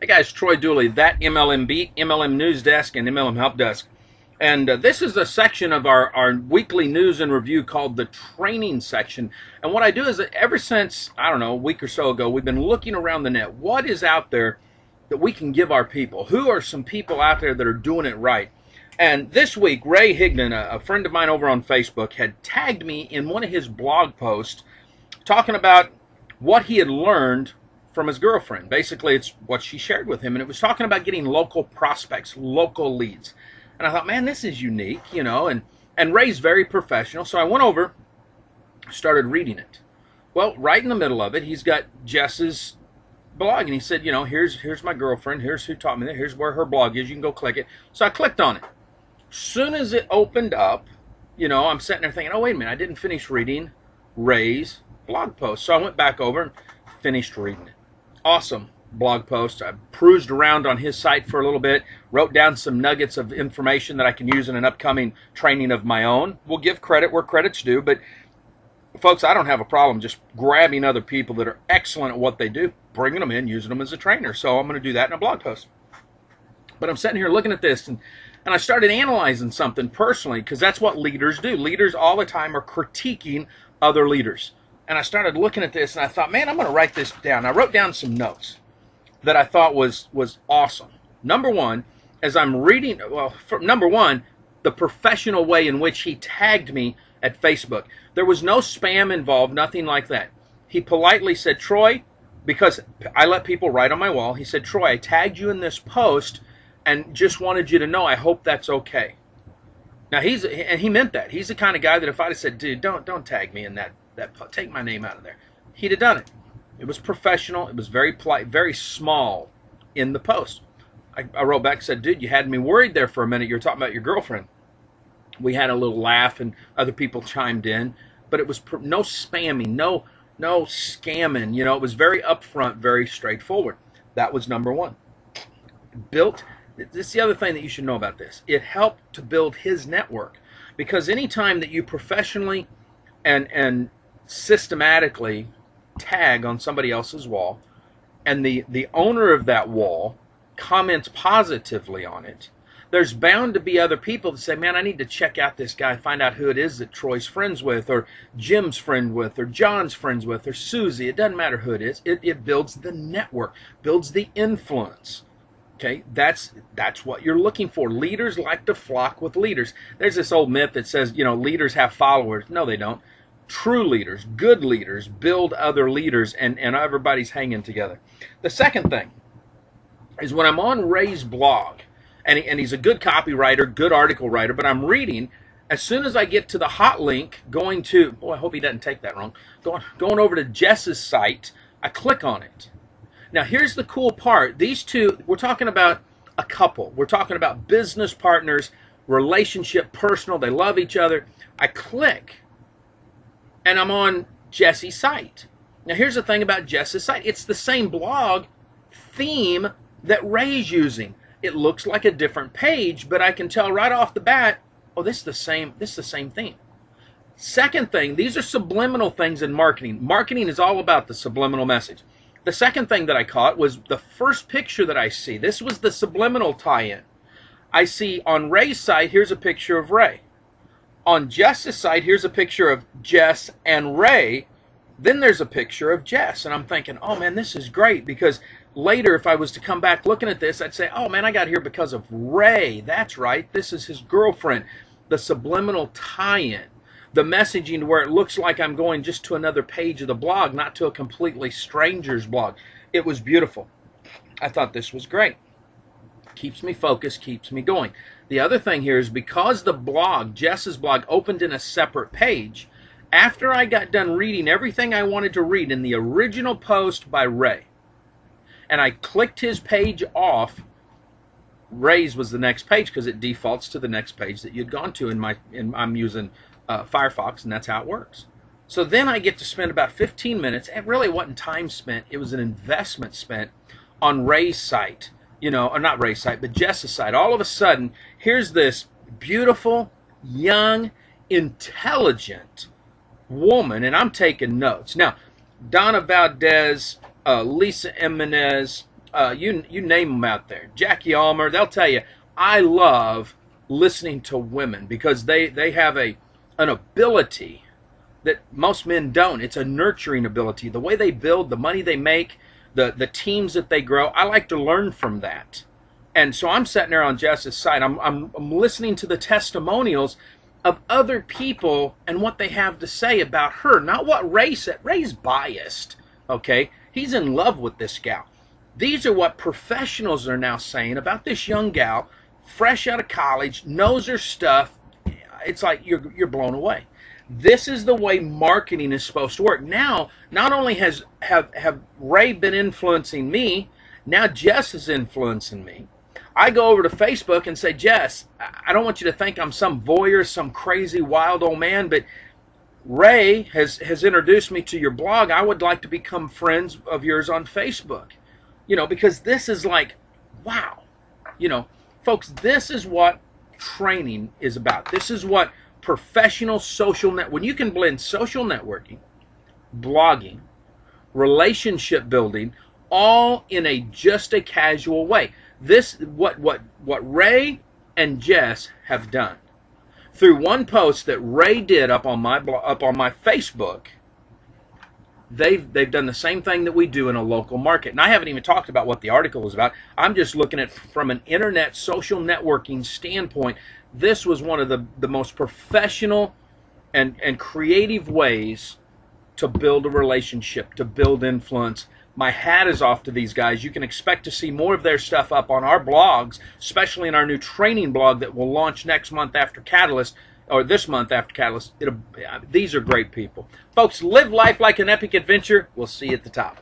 Hey guys, Troy Dooley, that MLM Beat, MLM News Desk, and MLM Help Desk. And this is a section of our weekly news and review called the training section. And what I do is that ever since, I don't know, a week or so ago, we've been looking around the net. What is out there that we can give our people? Who are some people out there that are doing it right? And this week, Ray Higdon, a friend of mine over on Facebook, had tagged me in one of his blog posts talking about what he had learned from his girlfriend. Basically, it's what she shared with him, and it was talking about getting local prospects, local leads. And I thought, man, this is unique, you know, and Ray's very professional. So I went over, started reading it. Well, right in the middle of it, he's got Jess's blog, and he said, you know, here's my girlfriend, here's who taught me that, here's where her blog is, you can go click it. So I clicked on it. Soon as it opened up, you know, I'm sitting there thinking, oh, wait a minute, I didn't finish reading Ray's blog post. So I went back over and finished reading it. Awesome blog post. I cruised around on his site for a little bit, wrote down some nuggets of information that I can use in an upcoming training of my own. We'll give credit where credit's due, but folks, I don't have a problem just grabbing other people that are excellent at what they do, bringing them in, using them as a trainer. So I'm going to do that in a blog post. But I'm sitting here looking at this, and I started analyzing something personally, because that's what leaders do. Leaders all the time are critiquing other leaders. And I started looking at this, and I thought, man, I'm going to write this down. I wrote down some notes that I thought was awesome. Number one, as I'm reading, well, number one, the professional way in which he tagged me at Facebook. There was no spam involved, nothing like that. He politely said, Troy, because I let people write on my wall, he said, Troy, I tagged you in this post and just wanted you to know I hope that's okay. Now, and he meant that. He's the kind of guy that if I'd have said, dude, don't tag me in that take my name out of there, he'd have done it. It was professional. It was very polite, very small in the post. I wrote back and said, dude, you had me worried there for a minute. You were talking about your girlfriend. We had a little laugh, and other people chimed in, but it was no spamming, no scamming. You know, it was very upfront, very straightforward. That was number one. This is the other thing that you should know about this. It helped to build his network, because anytime that you professionally and systematically tag on somebody else's wall, and the owner of that wall comments positively on it, there's bound to be other people that say, man, I need to check out this guy, find out who it is that Troy's friends with, or Jim's friend with, or John's friends with, or Susie. It doesn't matter who it is. It builds the network, builds the influence. Okay, that's what you're looking for. Leaders like to flock with leaders. There's this old myth that says, you know, leaders have followers. No, they don't. True leaders, good leaders, build other leaders, and everybody's hanging together. The second thing is when I'm on Ray's blog, and he's a good copywriter, good article writer, but I'm reading, as soon as I get to the hot link going to, boy, I hope he doesn't take that wrong, going over to Jess's site, I click on it. Now, here's the cool part. These two, we're talking about a couple. We're talking about business partners, relationship, personal. They love each other. I click, and I'm on Jess's site. Now, here's the thing about Jess's site. It's the same blog theme that Ray's using. It looks like a different page, but I can tell right off the bat, oh, this is the same theme. Second thing, these are subliminal things in marketing. Marketing is all about the subliminal message. The second thing that I caught was the first picture that I see. This was the subliminal tie-in. I see on Ray's site, here's a picture of Ray. On Jess's site, here's a picture of Jess and Ray. Then there's a picture of Jess. And I'm thinking, oh, man, this is great. Because later, if I was to come back looking at this, I'd say, oh, man, I got here because of Ray. That's right. This is his girlfriend. The subliminal tie-in. The messaging to where it looks like I'm going just to another page of the blog, not to a completely stranger's blog. It was beautiful. I thought this was great. Keeps me focused, keeps me going. The other thing here is because the blog, Jess's blog, opened in a separate page, after I got done reading everything I wanted to read in the original post by Ray, and I clicked his page off, Ray's was the next page because it defaults to the next page that you'd gone to. I'm using Firefox, and that's how it works. So then I get to spend about 15 minutes. It really wasn't time spent. It was an investment spent on Ray's site. You know, or not Ray's site, but Jess's site. All of a sudden, here's this beautiful, young, intelligent woman, and I'm taking notes. Now, Donna Valdez, Lisa Jimenez, you name them out there. Jackie Almer, they'll tell you, I love listening to women because they have an ability that most men don't. It's a nurturing ability. The way they build, the money they make, the teams that they grow. I like to learn from that. And so I'm sitting there on Jess's side. I'm listening to the testimonials of other people and what they have to say about her, not what Ray said. Ray's biased, okay? He's in love with this gal. These are what professionals are now saying about this young gal, fresh out of college, knows her stuff. It's like you're blown away. This is the way marketing is supposed to work. Now, not only have Ray been influencing me, now Jess is influencing me. I go over to Facebook and say, Jess, I don't want you to think I'm some voyeur, some crazy wild old man, but Ray has introduced me to your blog. I would like to become friends of yours on Facebook. You know, because this is like, wow. You know, folks, this is what training is about. This is what professional social when you can blend social networking, blogging, relationship building, all in just a casual way. This what Ray and Jess have done. Through one post that Ray did up on my Facebook, they've done the same thing that we do in a local market. And I haven't even talked about what the article was about. I'm just looking at from an internet social networking standpoint. This was one of the most professional and creative ways to build a relationship, to build influence. My hat is off to these guys. You can expect to see more of their stuff up on our blogs, especially in our new training blog that will launch next month after Catalyst, or this month after Catalyst. These are great people. Folks, live life like an epic adventure. We'll see you at the top.